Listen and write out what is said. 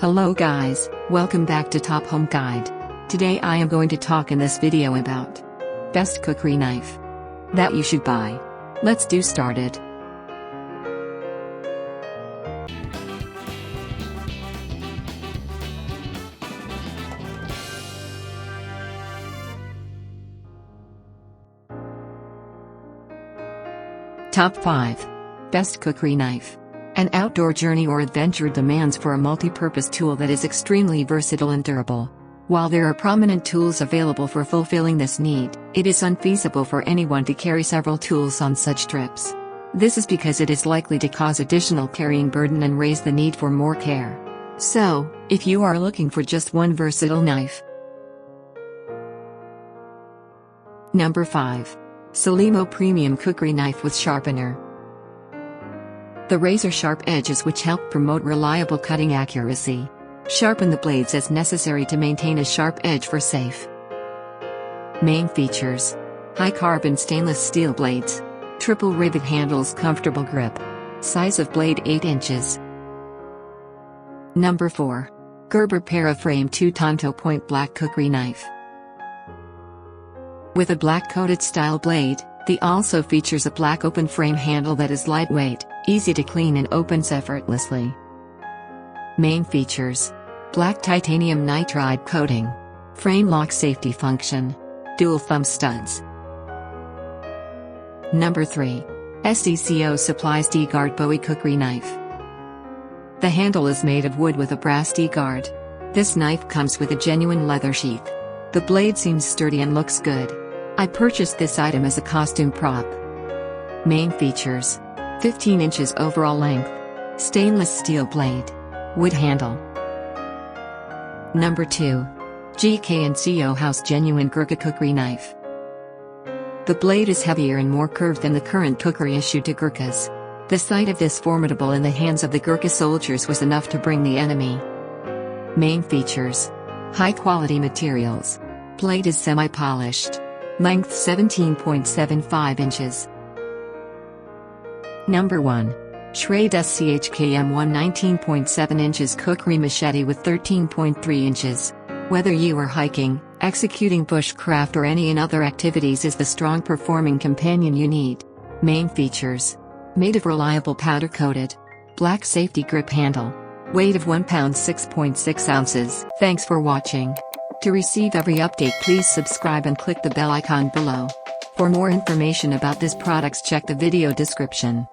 Hello guys, welcome back to Top Home Guide. Today I am going to talk in this video about best cookery knife that you should buy. Let's do started. Top 5. Best cookery knife. An outdoor journey or adventure demands for a multi-purpose tool that is extremely versatile and durable. While there are prominent tools available for fulfilling this need, it is unfeasible for anyone to carry several tools on such trips. This is because it is likely to cause additional carrying burden and raise the need for more care. So, if you are looking for just one versatile knife. Number 5. Solimo Premium Cookery Knife with Sharpener. The razor-sharp edges which help promote reliable cutting accuracy. Sharpen the blades as necessary to maintain a sharp edge for safe. Main features: high-carbon stainless steel blades, triple rivet handles, comfortable grip. Size of blade 8 inches. Number 4. Gerber Paraframe 2-Tonto Point Black Cookery Knife. With a black-coated style blade, the also features a black open frame handle that is lightweight, easy to clean and opens effortlessly. Main features: black titanium nitride coating, frame lock safety function, dual thumb studs. Number 3. SDCO Supplies D-Guard Bowie Cookery Knife. The handle is made of wood with a brass D-guard. This knife comes with a genuine leather sheath. The blade seems sturdy and looks good. I purchased this item as a costume prop. Main features: 15 inches overall length, stainless steel blade, wood handle. Number 2. GK&CO House Genuine Gurkha Cookery Knife. The blade is heavier and more curved than the current cookery issued to Gurkhas. The sight of this formidable in the hands of the Gurkha soldiers was enough to bring the enemy. Main features: high-quality materials. Blade is semi-polished. Length 17.75 inches. Number 1. Schrade SCHKM1 19.7 inches Cookery Machete with 13.3 inches. Whether you are hiking, executing bushcraft or any other activities, is the strong performing companion you need. Main features: made of reliable powder-coated, black safety grip handle. Weight of 1 pound 6.6 ounces. Thanks for watching. To receive every update, please subscribe and click the bell icon below. For more information about this products, check the video description.